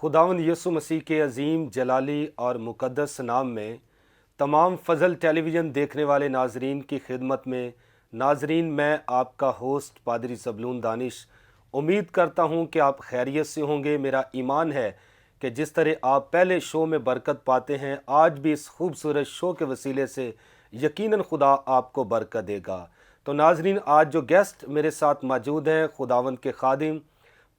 खुदावंद यीशु मसीह के अजीम जलाली और मुकद्दस नाम में तमाम फजल टेलीविज़न देखने वाले नाजरीन की खिदमत में नाजरीन, मैं आपका होस्ट पादरी ज़बलून दानिश उम्मीद करता हूं कि आप खैरियत से होंगे। मेरा ईमान है कि जिस तरह आप पहले शो में बरकत पाते हैं, आज भी इस खूबसूरत शो के वसीले से यकीनन खुदा आपको बरकत देगा। तो नाजरीन, आज जो गेस्ट मेरे साथ मौजूद हैं, खुदावंद के खादिम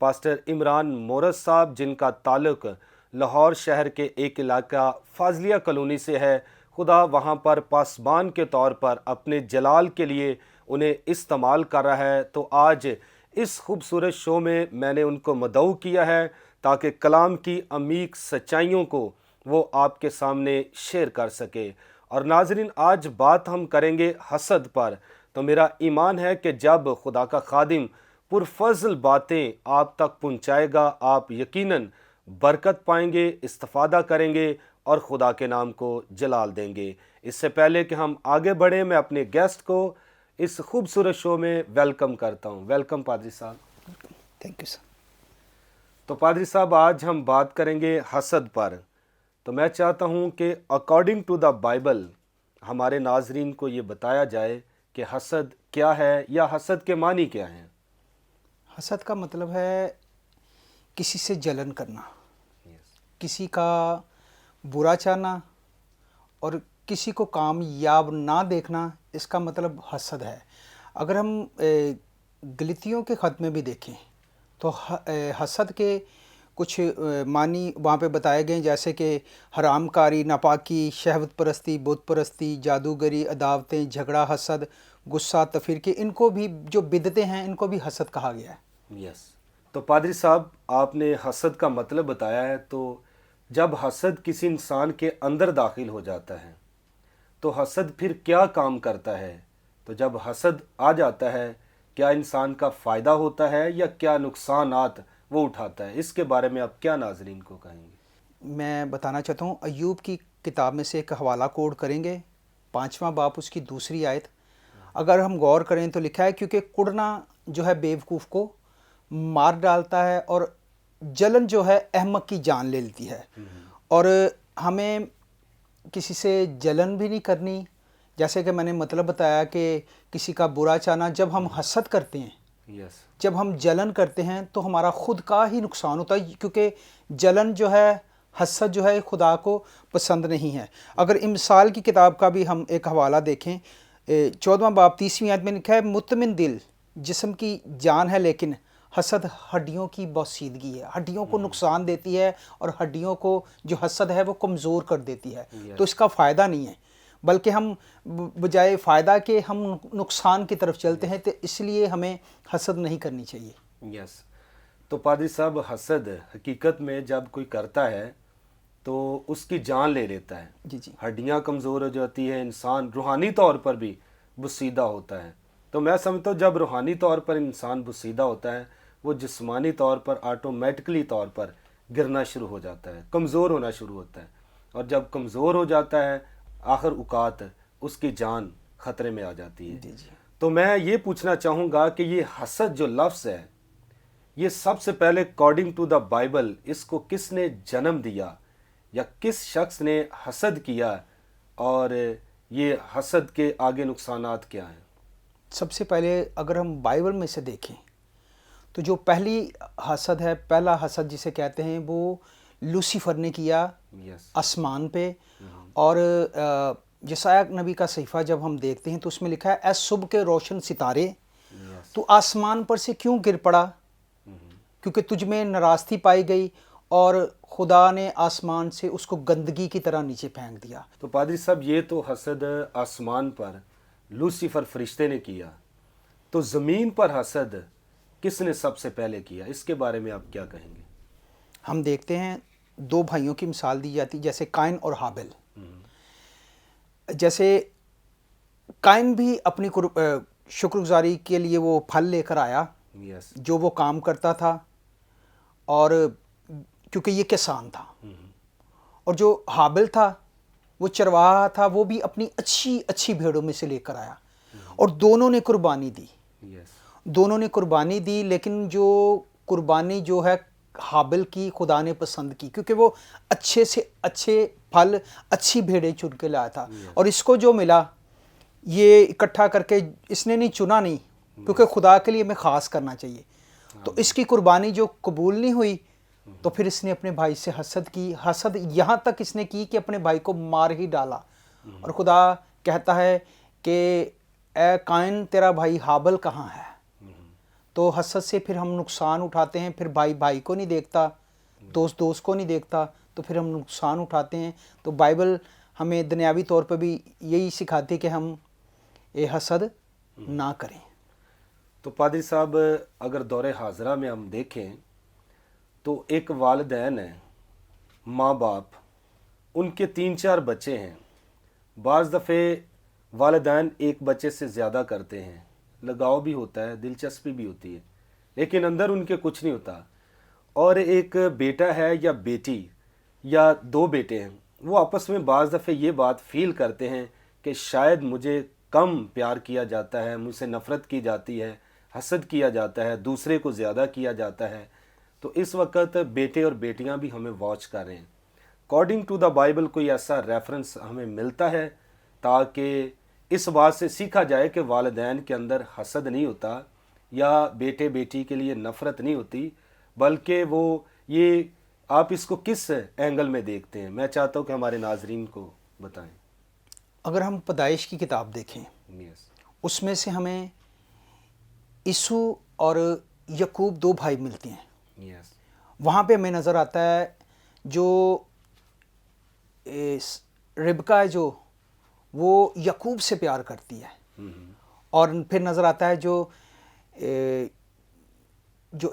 पास्टर इमरान मोरस साहब, जिनका ताल्लुक़ लाहौर शहर के एक इलाका फाजलिया कॉलोनी से है। खुदा वहाँ पर पासबान के तौर पर अपने जलाल के लिए उन्हें इस्तेमाल कर रहा है। तो आज इस खूबसूरत शो में मैंने उनको मदऊ किया है ताकि कलाम की अमीक सच्चाइयों को वो आपके सामने शेयर कर सके। और नाजरीन, आज बात हम करेंगे हसद पर। तो मेरा ईमान है कि जब खुदा का खादिम पुरफज़ल बातें आप तक पहुँचाएगा, आप यकीनन बरकत पाएंगे, इस्तिफ़ादा करेंगे और खुदा के नाम को जलाल देंगे। इससे पहले कि हम आगे बढ़ें, मैं अपने गेस्ट को इस खूबसूरत शो में वेलकम करता हूं। वेलकम पादरी साहब। Thank you sir. तो पादरी साहब, आज हम बात करेंगे हसद पर। तो मैं चाहता हूं कि अकॉर्डिंग टू द बाइबल हमारे नाजरीन को ये बताया जाए कि हसद क्या है या हसद के मानी क्या हैं। हसद का मतलब है किसी से जलन करना, किसी का बुरा चाहना और किसी को कामयाब ना देखना, इसका मतलब हसद है। अगर हम गलतियों के ख़त में भी देखें तो हसद के कुछ मानी वहाँ पे बताए गए, जैसे कि हरामकारी, नापाकी, शहवत परस्ती, बुत परस्ती, जादूगरी, अदावतें, झगड़ा, हसद, गुस्सा, तफरीके, इनको भी जो बिदतें हैं इनको भी हसद कहा गया है। यस। तो पादरी साहब, आपने हसद का मतलब बताया है। तो जब हसद किसी इंसान के अंदर दाखिल हो जाता है तो हसद फिर क्या काम करता है? तो जब हसद आ जाता है, क्या इंसान का फ़ायदा होता है या क्या नुकसानात वो उठाता है? इसके बारे में आप क्या नाजरीन को कहेंगे? मैं बताना चाहता हूँ, अय्यूब की किताब में से एक हवाला कोड करेंगे, 5वां बाब उसकी 2री आयत। अगर हम गौर करें तो लिखा है, क्योंकि कुड़ना जो है बेवकूफ़ को मार डालता है और जलन जो है अहमक की जान ले लेती है। और हमें किसी से जलन भी नहीं करनी, जैसे कि मैंने मतलब बताया कि किसी का बुरा चाहना। जब हम हसद करते हैं, जब हम जलन करते हैं तो हमारा खुद का ही नुकसान होता है, क्योंकि जलन जो है, हसद जो है, खुदा को पसंद नहीं है। अगर इमसाल की किताब का भी हम एक हवाला देखें, 14वां बाब 30वीं आयत में लिखा है, मुतमिन दिल जिस्म की जान है, लेकिन हसद हड्डियों की बोसीदगी है, हड्डियों को नुकसान देती है और हड्डियों को जो हसद है वो कमज़ोर कर देती है। तो इसका फ़ायदा नहीं है, बल्कि हम बजाय फ़ायदा के हम नुकसान की तरफ चलते हैं। तो इसलिए हमें हसद नहीं करनी चाहिए। यस। तो पादरी साहब, हसद हकीकत में जब कोई करता है तो उसकी जान ले लेता है। जी। हड्डियाँ कमज़ोर हो जाती है, इंसान रूहानी तौर पर भी बुसीदा होता है। तो मैं समझता हूँ जब रूहानी तौर पर इंसान बुसीदा होता है, वो जिस्मानी तौर पर ऑटोमेटिकली तौर पर गिरना शुरू हो जाता है, कमज़ोर होना शुरू होता है। और जब कमज़ोर हो जाता है, आखिर औकात उसकी जान ख़तरे में आ जाती है। जी। तो मैं ये पूछना चाहूँगा कि ये हसद जो लफ्ज़ है, ये सबसे पहले अकॉर्डिंग टू द बाइबल इसको किसने जन्म दिया या किस शख्स ने हसद किया, और ये हसद के आगे नुकसानात क्या हैं? सबसे पहले अगर हम बाइबल में से देखें तो जो पहली हसद है, पहला हसद जिसे कहते हैं, वो लूसीफर ने किया आसमान पे। और यशायाह नबी का सहीफ़ा जब हम देखते हैं तो उसमें लिखा है, ऐ सुबह के रोशन सितारे, तू आसमान पर से क्यों गिर पड़ा, क्योंकि तुझ में नाराज़गी पाई गई और खुदा ने आसमान से उसको गंदगी की तरह नीचे फेंक दिया। तो पादरी साहब, ये तो हसद आसमान पर लूसीफर फरिश्ते ने किया, तो ज़मीन पर हसद किसने सबसे पहले किया? इसके बारे में आप क्या कहेंगे? हम देखते हैं 2 भाइयों की मिसाल दी जाती, जैसे काइन और हाबिल। जैसे काइन भी अपनी शुक्रगुजारी के लिए वो फल लेकर आया, जो वो काम करता था, और क्योंकि ये किसान था। और जो हाबिल था वो चरवाहा था, वो भी अपनी अच्छी अच्छी भेड़ों में से लेकर आया और दोनों ने कुर्बानी दी। लेकिन जो कुर्बानी जो है हाबिल की खुदा ने पसंद की, क्योंकि वो अच्छे से अच्छे फल, अच्छी भेड़ें चुन के लाया था। और इसको जो मिला ये इकट्ठा करके इसने नहीं चुना नहीं, क्योंकि खुदा के लिए हमें ख़ास करना चाहिए। तो इसकी कुर्बानी जो कबूल नहीं हुई, तो फिर इसने अपने भाई से हसद की। हसद यहाँ तक इसने की कि अपने भाई को मार ही डाला। और खुदा कहता है कि ए काइन, तेरा भाई हाबिल कहाँ है? तो हसद से फिर हम नुकसान उठाते हैं, फिर भाई भाई को नहीं देखता, दोस्त दोस्त को नहीं देखता, तो फिर हम नुकसान उठाते हैं। तो बाइबल हमें दुनियावी तौर पर भी यही सिखाती है कि हम ये हसद ना करें। तो पादरी साहब, अगर दौरे हाजरा में हम देखें तो एक वालिदैन है, माँ बाप, उनके 3-4 बच्चे हैं। बाज़ दफ़े वालिदैन एक बच्चे से ज़्यादा करते हैं, लगाव भी होता है, दिलचस्पी भी होती है, लेकिन अंदर उनके कुछ नहीं होता। और एक बेटा है या बेटी या 2 बेटे हैं, वो आपस में बाज़ दफ़े ये बात फ़ील करते हैं कि शायद मुझे कम प्यार किया जाता है, मुझसे नफ़रत की जाती है, हसद किया जाता है, दूसरे को ज़्यादा किया जाता है। तो इस वक्त बेटे और बेटियां भी हमें वॉच कर रहे हैं। अकॉर्डिंग टू द बाइबल कोई ऐसा रेफरेंस हमें मिलता है ताकि इस बात से सीखा जाए कि वालिदैन के अंदर हसद नहीं होता या बेटे बेटी के लिए नफ़रत नहीं होती, बल्कि वो ये, आप इसको किस एंगल में देखते हैं? मैं चाहता हूँ कि हमारे नाजरीन को बताएं। अगर हम पैदाइश की किताब देखें, यस, उसमें से हमें ईसु और यकूब 2 भाई मिलते हैं। यस, वहाँ पे हमें नज़र आता है जो रिबका है, जो वो यकूब से प्यार करती है। और फिर नज़र आता है जो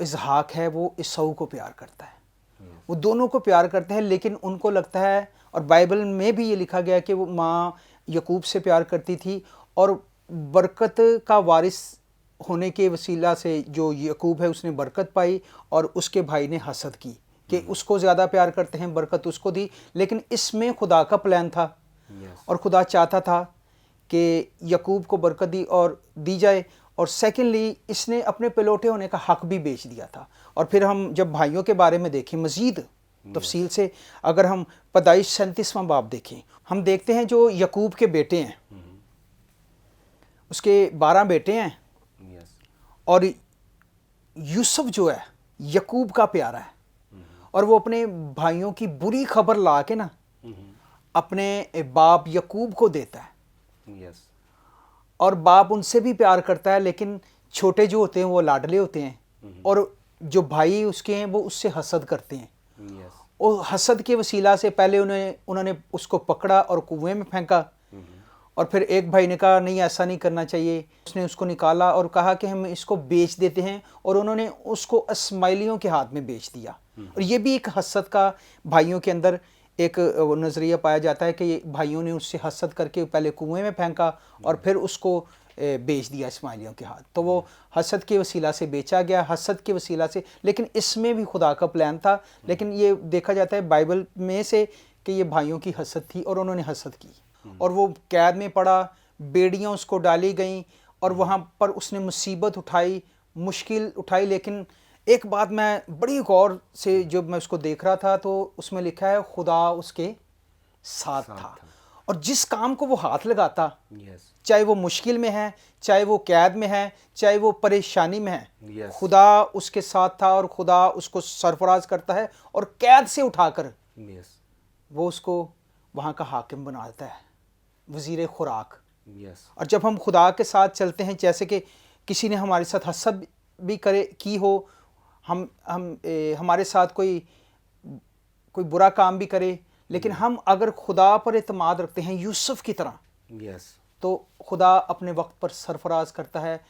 इसहाक है वो इसऊ को प्यार करता है। वो दोनों को प्यार करते हैं, लेकिन उनको लगता है, और बाइबल में भी ये लिखा गया है कि वो माँ यकूब से प्यार करती थी, और बरकत का वारिस होने के वसीला से जो यकूब है उसने बरकत पाई, और उसके भाई ने हसद की कि उसको ज़्यादा प्यार करते हैं, बरकत उसको दी। लेकिन इसमें खुदा का प्लान था, और खुदा चाहता था कि यकूब को बरकत दी जाए, और सेकेंडली इसने अपने पेलोटे होने का हक भी बेच दिया था। और फिर हम जब भाइयों के बारे में देखें मज़ीद तफसील से, अगर हम पैदाइश 37वां बाब देखें, हम देखते हैं जो यकूब के बेटे हैं, उसके 12 बेटे हैं, और यूसुफ जो है यकूब का प्यारा है, और वो अपने भाइयों की बुरी खबर ला के ना अपने बाप यकूब को देता है। और बाप उनसे भी प्यार करता है, लेकिन छोटे जो होते हैं वो लाडले होते हैं, और जो भाई उसके हैं वो उससे हसद करते हैं। और हसद के वसीला से पहले उन्होंने उसको पकड़ा और कुएं में फेंका, और फिर एक भाई ने कहा नहीं, ऐसा नहीं करना चाहिए। उसने उसको निकाला और कहा कि हम इसको बेच देते हैं, और उन्होंने उसको इस्माइलियों के हाथ में बेच दिया। और ये भी एक हसद का भाइयों के अंदर एक नज़रिया पाया जाता है कि भाइयों ने उससे हसद करके पहले कुएं में फेंका और फिर उसको बेच दिया इस्माइलियों के हाथ। तो वो हसद के वसीला से बेचा गया, हसद के वसीला से। लेकिन इसमें भी खुदा का प्लान था। लेकिन ये देखा जाता है बाइबल में से कि ये भाइयों की हसद थी, और उन्होंने हसद की, और वो कैद में पड़ा, बेड़ियाँ उसको डाली गईं, और वहाँ पर उसने मुसीबत उठाई, मुश्किल उठाई। लेकिन एक बात मैं बड़ी गौर से जब मैं उसको देख रहा था, तो उसमें लिखा है खुदा उसके साथ था। और जिस काम को वो हाथ लगाता, चाहे वो मुश्किल में है, चाहे वो कैद में है, चाहे वो परेशानी में है, खुदा उसके साथ था, और खुदा उसको सरफराज करता है, और कैद से उठाकर वो उसको वहाँ का हाकिम बना देता है, वज़ीर खुराक। और जब हम खुदा के साथ चलते हैं, जैसे कि किसी ने हमारे साथ हसद भी की हो, हमारे साथ कोई बुरा काम भी करे, लेकिन हम अगर खुदा पर एतमाद रखते हैं यूसुफ की तरह, तो खुदा अपने वक्त पर सरफराज करता है।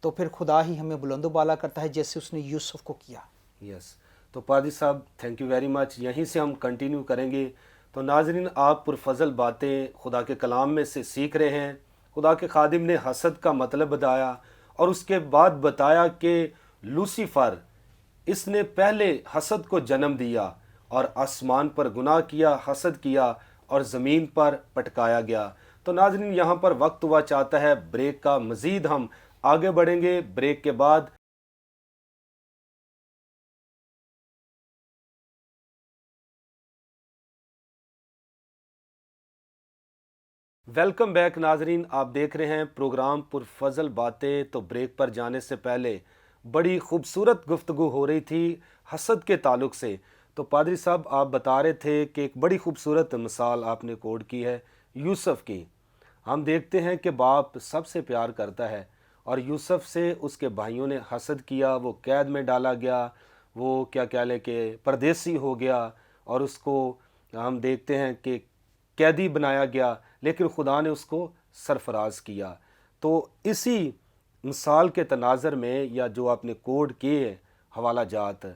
तो फिर खुदा ही हमें बुलंदो बाला करता है, जैसे उसने यूसुफ को किया। तो पादी साहब, थैंक यू वेरी मच। यहीं से हम कंटिन्यू करेंगे। तो नाजरीन, आप पुरफजल बातें खुदा के कलाम में से सीख रहे हैं। खुदा के खादिम ने हसद का मतलब बताया, और उसके बाद बताया कि लूसीफर, इसने पहले हसद को जन्म दिया, और आसमान पर गुनाह किया, हसद किया, और ज़मीन पर पटकाया गया। तो नाज़रीन, यहाँ पर वक्त हुआ चाहता है ब्रेक का। मज़ीद हम आगे बढ़ेंगे ब्रेक के बाद। वेलकम बैक नाजरीन, आप देख रहे हैं प्रोग्राम पुरफजल बातें। तो ब्रेक पर जाने से पहले बड़ी खूबसूरत गुफ्तगू हो रही थी हसद के ताल्लुक से। तो पादरी साहब, आप बता रहे थे कि एक बड़ी खूबसूरत मिसाल आपने कोट की है यूसुफ की। हम देखते हैं कि बाप सबसे प्यार करता है और यूसुफ से उसके भाइयों ने हसद किया, वो कैद में डाला गया, वो क्या कह लें कि परदेसी हो गया और उसको हम देखते हैं कि कैदी बनाया गया, लेकिन खुदा ने उसको सरफराज किया। तो इसी मिसाल के तनाज़र में या जो आपने कोड किए हवाला जात,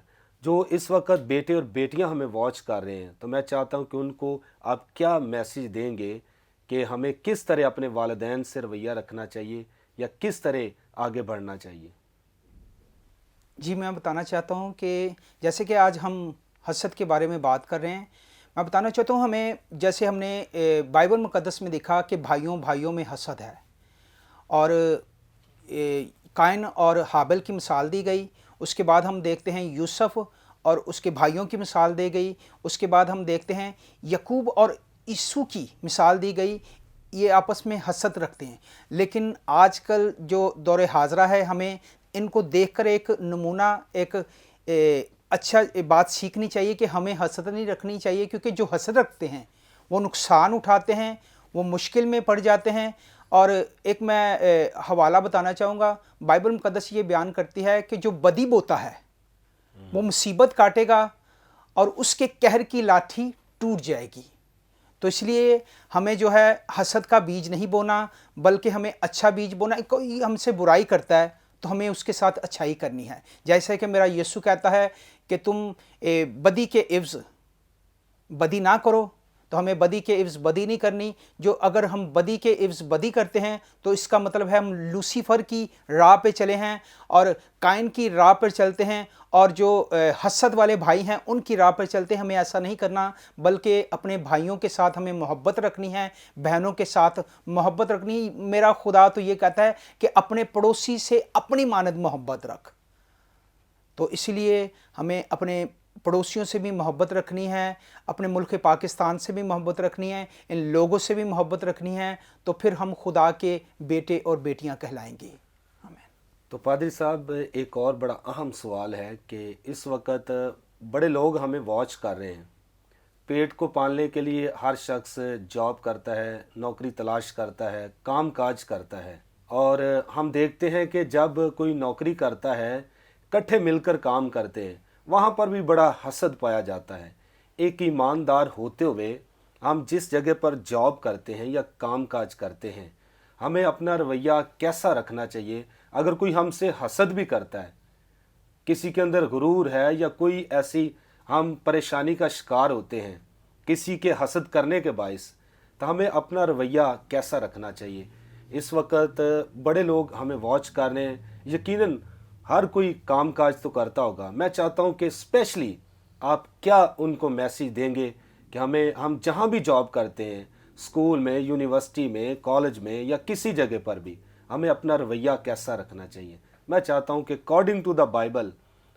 जो इस वक्त बेटे और बेटियां हमें वॉच कर रहे हैं, तो मैं चाहता हूं कि उनको आप क्या मैसेज देंगे कि हमें किस तरह अपने वालिदैन से रवैया रखना चाहिए या किस तरह आगे बढ़ना चाहिए। जी, मैं बताना चाहता हूँ कि जैसे कि आज हम हसद के बारे में बात कर रहे हैं, मैं बताना चाहता हूँ हमें, जैसे हमने बाइबल मुक़द्दस में देखा कि भाइयों भाइयों में हसद है, और काइन और हाबिल की मिसाल दी गई। उसके बाद हम देखते हैं यूसुफ और उसके भाइयों की मिसाल दी गई। उसके बाद हम देखते हैं यकूब और यीशु की मिसाल दी गई। ये आपस में हसद रखते हैं, लेकिन आजकल जो दौर हाज़रा है, हमें इनको देखकर एक नमूना, एक अच्छा बात सीखनी चाहिए कि हमें हसद नहीं रखनी चाहिए, क्योंकि जो हसद रखते हैं वो नुकसान उठाते हैं, वो मुश्किल में पड़ जाते हैं। और एक मैं हवाला बताना चाहूँगा, बाइबल मुक़द्दस ये बयान करती है कि जो बदी बोता है वो मुसीबत काटेगा और उसके कहर की लाठी टूट जाएगी। तो इसलिए हमें जो है हसद का बीज नहीं बोना, बल्कि हमें अच्छा बीज बोना। कोई हमसे बुराई करता है तो हमें उसके साथ अच्छाई करनी है। जैसे कि मेरा यीशु कहता है कि तुम बदी के इव्ज़ बदी ना करो, तो हमें बदी के इव्ज़ बदी नहीं करनी। जो अगर हम बदी के इव्ज़ बदी करते हैं तो इसका मतलब है हम लूसीफर की राह पे चले हैं और काइन की राह पर चलते हैं, और जो हसद वाले भाई हैं उनकी राह पर चलते हैं। हमें ऐसा नहीं करना, बल्कि अपने भाइयों के साथ हमें मोहब्बत रखनी है, बहनों के साथ मोहब्बत रखनी। मेरा खुदा तो ये कहता है कि अपने पड़ोसी से अपनी मानद मोहब्बत रख। तो इसलिए हमें अपने पड़ोसियों से भी मोहब्बत रखनी है, अपने मुल्क पाकिस्तान से भी मोहब्बत रखनी है, इन लोगों से भी मोहब्बत रखनी है, तो फिर हम खुदा के बेटे और बेटियां कहलाएंगे। आमीन। तो पादरी साहब, एक और बड़ा अहम सवाल है कि इस वक्त बड़े लोग हमें वॉच कर रहे हैं। पेट को पालने के लिए हर शख्स जॉब करता है, नौकरी तलाश करता है, काम काज करता है, और हम देखते हैं कि जब कोई नौकरी करता है, इकट्ठे मिलकर काम करते हैं, वहाँ पर भी बड़ा हसद पाया जाता है। एक ईमानदार होते हुए हम जिस जगह पर जॉब करते हैं या काम काज करते हैं, हमें अपना रवैया कैसा रखना चाहिए? अगर कोई हमसे हसद भी करता है, किसी के अंदर गुरूर है या कोई ऐसी हम परेशानी का शिकार होते हैं किसी के हसद करने के बाइस, तो हमें अपना रवैया कैसा रखना चाहिए? इस वक्त बड़े लोग हमें वॉच कर रहे हैं, यकीनन हर कोई काम काज तो करता होगा। मैं चाहता हूं कि स्पेशली आप क्या उनको मैसेज देंगे कि हम जहां भी जॉब करते हैं, स्कूल में, यूनिवर्सिटी में, कॉलेज में या किसी जगह पर भी, हमें अपना रवैया कैसा रखना चाहिए? मैं चाहता हूं कि अकॉर्डिंग टू द बाइबल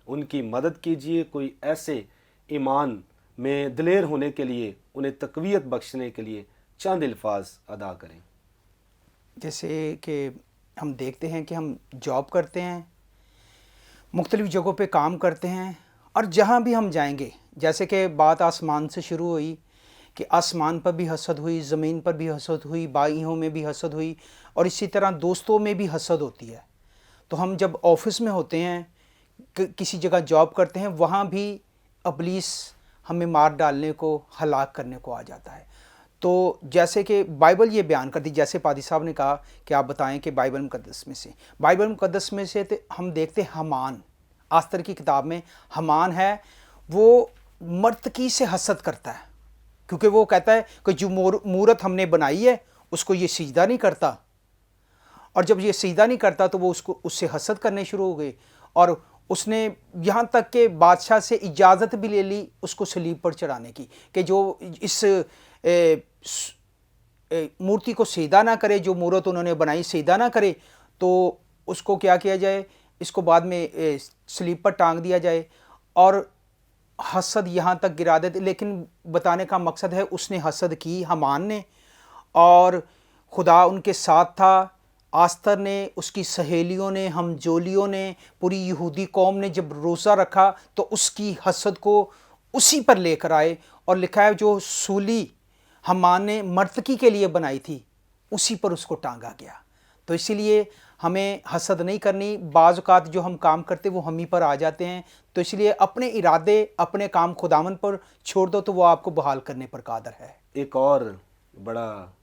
उनकी मदद कीजिए, कोई ऐसे ईमान में दिलेर होने के लिए, उन्हें तकवीयत बख्शने के लिए चंद अल्फाज अदा करें। जैसे कि हम देखते हैं कि हम जॉब करते हैं, मुख्तलिफ़ जगहों पे काम करते हैं, और जहाँ भी हम जाएंगे, जैसे कि बात आसमान से शुरू हुई कि आसमान पर भी हसद हुई, ज़मीन पर भी हसद हुई, भाइयों में भी हसद हुई, और इसी तरह दोस्तों में भी हसद होती है। तो हम जब ऑफिस में होते हैं, किसी जगह जॉब करते हैं, वहाँ भी इब्लीस हमें मार डालने को, हलाक करने को आ जाता है। तो जैसे कि बाइबल ये बयान करती, जैसे पादी साहब ने कहा कि आप बताएं कि बाइबल मुक़द्दस में से तो हम देखते हैं हमान, आस्तर की किताब में हमान है, वो मर्तकी से हसद करता है, क्योंकि वो कहता है कि जो मूरत हमने बनाई है उसको ये सिजदा नहीं करता, और जब ये सिजदा नहीं करता तो वो उससे हसद करने शुरू हो गए, और उसने यहाँ तक के बादशाह से इजाज़त भी ले ली उसको सलीब पर चढ़ाने की, कि जो इस मूर्ति को सीधा ना करे, जो मूर्त उन्होंने बनाई सीधा ना करे, तो उसको क्या किया जाए, इसको बाद में सलीब पर टांग दिया जाए। और हसद यहाँ तक गिरा देते, लेकिन बताने का मकसद है उसने हसद की हमान ने, और खुदा उनके साथ था। आस्तर ने, उसकी सहेलियों ने, हमजोलियों ने, पूरी यहूदी कौम ने जब रोज़ा रखा तो उसकी हसद को उसी पर लेकर आए, और लिखा है जो सूली हमान ने मर्तकी के लिए बनाई थी उसी पर उसको टांगा गया। तो इसीलिए हमें हसद नहीं करनी। बाज़ औक़ात जो हम काम करते वो हम ही पर आ जाते हैं, तो इसलिए अपने इरादे, अपने काम खुदावन पर छोड़ दो तो वो आपको बहाल करने पर कादर है। एक और बड़ा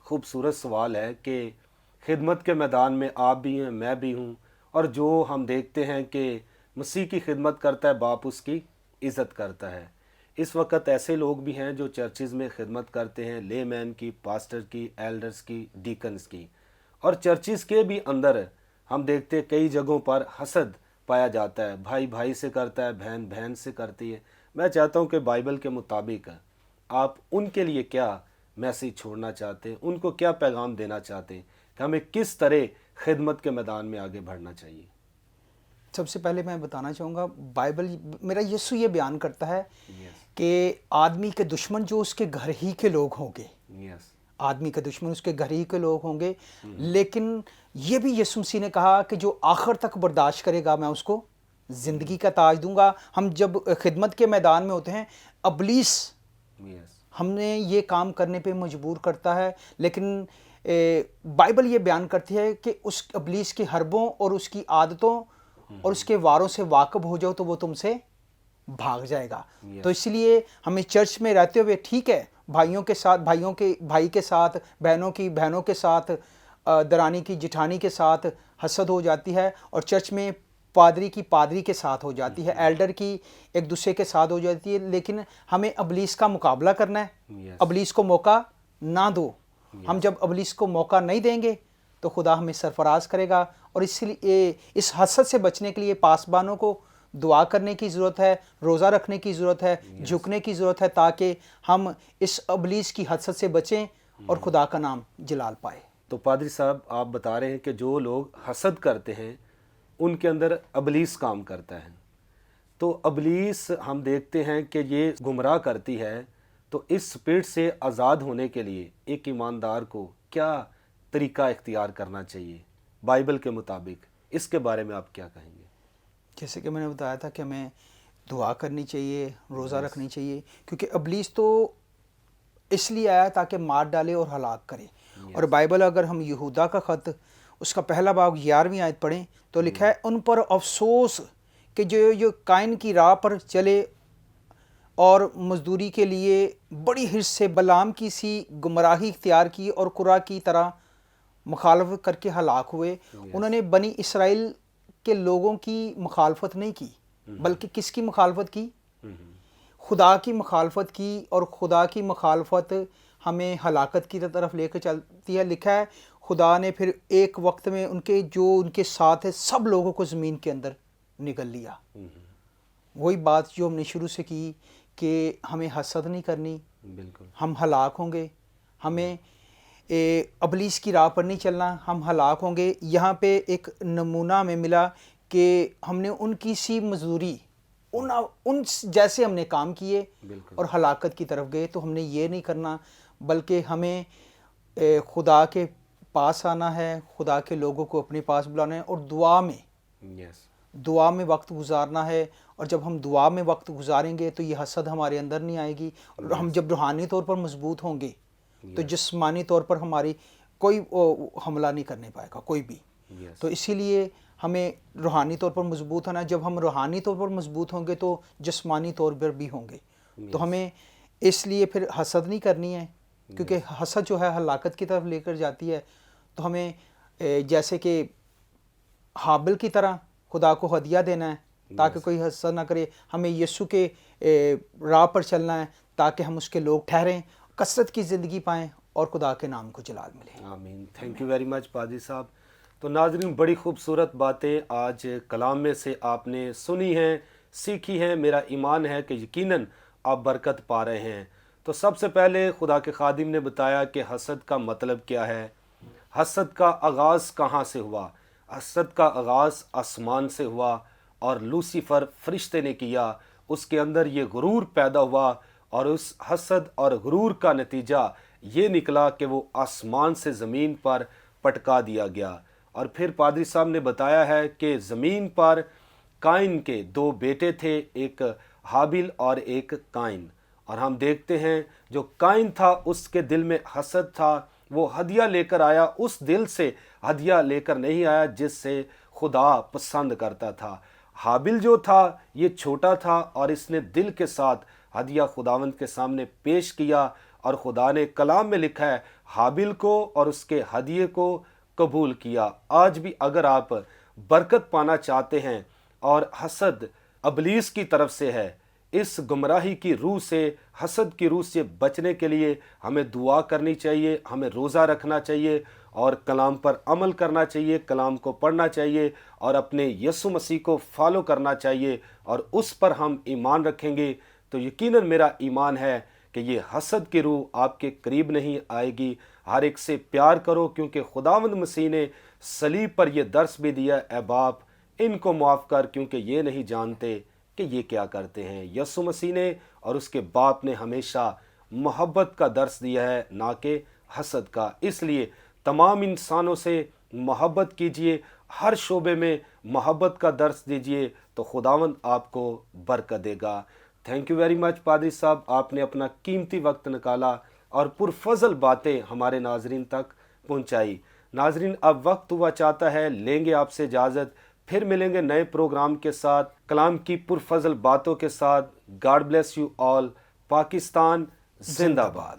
खूबसूरत सवाल है कि खिदमत के मैदान में आप भी हैं, मैं भी हूँ, और जो हम देखते हैं कि मसीह की खिदमत करता है, बाप उसकी इज़्ज़त करता है। इस वक्त ऐसे लोग भी हैं जो चर्चिज़ में खिदमत करते हैं, लेमैन की, पास्टर की, एल्डर्स की, डीकन्स की, और चर्चिज़ के भी अंदर हम देखते हैं कई जगहों पर हसद पाया जाता है। भाई भाई से करता है, बहन बहन से करती है। मैं चाहता हूँ कि बाइबल के मुताबिक आप उनके लिए क्या मैसेज छोड़ना चाहते हैं, उनको क्या पैगाम देना चाहते हैं कि हमें किस तरह खिदमत के मैदान में आगे बढ़ना चाहिए। सबसे पहले मैं बताना चाहूँगा, बाइबल, मेरा यीशु ये बयान करता है यस कि आदमी के दुश्मन जो उसके घर ही के लोग होंगे। यस आदमी के दुश्मन उसके घर ही के लोग होंगे, लेकिन ये भी यीशु मसीह ने कहा कि जो आखिर तक बर्दाश्त करेगा मैं उसको ज़िंदगी का ताज दूंगा। हम जब खिदमत के मैदान में होते हैं, अबलीस यस हमने ये काम करने पे मजबूर करता है, लेकिन बाइबल ये बयान करती है कि उस अबलीस के हरबों और उसकी आदतों और उसके वारों से वाकिफ हो जाओ तो वो तुमसे भाग जाएगा। तो इसलिए हमें चर्च में रहते हुए, ठीक है, भाइयों के साथ भाई के साथ, बहनों के साथ, दरानी की जिठानी के साथ हसद हो जाती है, और चर्च में पादरी के साथ हो जाती है, एल्डर की एक दूसरे के साथ हो जाती है, लेकिन हमें अबलीस का मुकाबला करना है। अबलीस को मौका ना दो। हम जब अबलीस को मौका नहीं देंगे तो खुदा हमें सरफराज करेगा। और इसलिए इस हसद से बचने के लिए पासबानों को दुआ करने की ज़रूरत है, रोज़ा रखने की ज़रूरत है, झुकने की ज़रूरत है, ताकि हम इस अबलीस की हसद से बचें और खुदा का नाम जलाल पाए। तो पादरी साहब, आप बता रहे हैं कि जो लोग हसद करते हैं उनके अंदर अबलीस काम करता है। तो अबलीस हम देखते हैं कि ये गुमराह करती है। तो इस स्पिरिट से आज़ाद होने के लिए एक ईमानदार को क्या तरीका इख्तियार करना चाहिए बाइबल के मुताबिक, इसके बारे में आप क्या कहेंगे? जैसे कि मैंने बताया था कि हमें दुआ करनी चाहिए, रोज़ा रखनी चाहिए, क्योंकि अबलीस तो इसलिए आया ताकि मार डाले और हलाक करे। और बाइबल, अगर हम यहूदा का ख़त उसका पहला बाब 11वीं आयत पढ़ें तो लिखा है, उन पर अफसोस कि जो काइन की राह पर चले और मजदूरी के लिए बड़ी हिर्स से बलाम की सी गुमराही इख्तियार की और कुरा की तरह मुखालफत करके हलाक हुए। उन्होंने बनी इसराइल के लोगों की मुखालफत नहीं की, बल्कि किसकी मुखालफत की? खुदा की मुखालफत की। और खुदा की मुखालफत हमें हलाकत की तरफ लेकर चलती है। लिखा है, खुदा ने फिर एक वक्त में उनके साथ है सब लोगों को ज़मीन के अंदर निगल लिया। वही बात जो हमने शुरू से की कि हमें हसद नहीं करनी, बिल्कुल हम हलाक होंगे। हमें अबलीस की राह पर नहीं चलना, हम हलाक होंगे। यहाँ पे एक नमूना हमें मिला कि हमने उनकी सी मजदूरी, उन जैसे हमने काम किए और हलाकत की तरफ गए। तो हमने ये नहीं करना, बल्कि हमें खुदा के पास आना है, खुदा के लोगों को अपने पास बुलाना है और दुआ में वक्त गुजारना है। और जब हम दुआ में वक्त गुजारेंगे तो ये हसद हमारे अंदर नहीं आएगी। और हम जब रूहानी तौर पर मजबूत होंगे तो जिस्मानी तौर पर हमारी कोई हमला नहीं करने पाएगा, कोई भी। तो इसीलिए हमें रूहानी तौर पर मजबूत होना है। जब हम रूहानी तौर पर मजबूत होंगे तो जिस्मानी तौर पर भी होंगे। तो हमें इसलिए फिर हसद नहीं करनी है, क्योंकि हसद जो है हलाकत की तरफ लेकर जाती है। तो हमें जैसे कि हाबिल की तरह खुदा को हदिया देना है ताकि कोई हसद ना करे। हमें यीशु के राह पर चलना है ताकि हम उसके लोग ठहरें, कसरत की ज़िंदगी पाएँ और खुदा के नाम को जलाल मिले। आमीन। थैंक यू वेरी मच पादरी साहब। तो नाज़रीन, बड़ी खूबसूरत बातें आज कलाम में से आपने सुनी हैं, सीखी हैं। मेरा ईमान है कि यकीनन आप बरकत पा रहे हैं। तो सबसे पहले खुदा के खादिम ने बताया कि हसद का मतलब क्या है, हसद का आगाज़ कहाँ से हुआ। हसद का आगाज़ आसमान से हुआ और लूसीफर फरिश्ते ने किया। उसके अंदर ये गुरूर पैदा हुआ और उस हसद और गुरूर का नतीजा یہ نکلا کہ وہ آسمان سے زمین پر پٹکا دیا گیا۔ اور پھر پادری صاحب نے بتایا ہے کہ زمین پر قائن کے 2 بیٹے تھے، ایک حابل اور ایک قائن۔ اور ہم دیکھتے ہیں جو قائن تھا اس کے دل میں حسد تھا، وہ ہدیہ لے کر آیا، اس دل سے ہدیہ لے کر نہیں آیا جس سے خدا پسند کرتا تھا۔ حابل جو تھا یہ چھوٹا تھا اور اس نے دل کے ساتھ ہدیہ خداوند کے سامنے پیش کیا، اور خدا نے کلام میں لکھا ہے حابل کو اور اس کے ہدیے کو قبول کیا۔ آج بھی اگر آپ برکت پانا چاہتے ہیں اور حسد ابلیس کی طرف سے ہے، اس گمراہی کی روح سے، حسد کی روح سے بچنے کے لیے ہمیں دعا کرنی چاہیے، ہمیں روزہ رکھنا چاہیے اور کلام پر عمل کرنا چاہیے، کلام کو پڑھنا چاہیے اور اپنے یسوع مسیح کو فالو کرنا چاہیے، اور اس پر ہم ایمان رکھیں گے تو یقیناً میرا ایمان ہے کہ یہ حسد کی روح آپ کے قریب نہیں آئے گی۔ ہر ایک سے پیار کرو، کیونکہ خداوند مسیح نے صلیب پر یہ درس بھی دیا، اے باپ ان کو معاف کر کیونکہ یہ نہیں جانتے کہ یہ کیا کرتے ہیں۔ یسوع مسیح نے اور اس کے باپ نے ہمیشہ محبت کا درس دیا ہے، نہ کہ حسد کا۔ اس لیے تمام انسانوں سے محبت کیجئے، ہر شعبے میں محبت کا درس دیجئے تو خداوند آپ کو برکت دے گا۔ تھینک یو ویری مچ پادری صاحب، آپ نے اپنا قیمتی وقت نکالا اور پرفضل باتیں ہمارے ناظرین تک پہنچائی۔ ناظرین اب وقت ہوا چاہتا ہے، لیں گے آپ سے اجازت، پھر ملیں گے نئے پروگرام کے ساتھ، کلام کی پرفضل باتوں کے ساتھ۔ God bless you all. Pakistan زندہ باد۔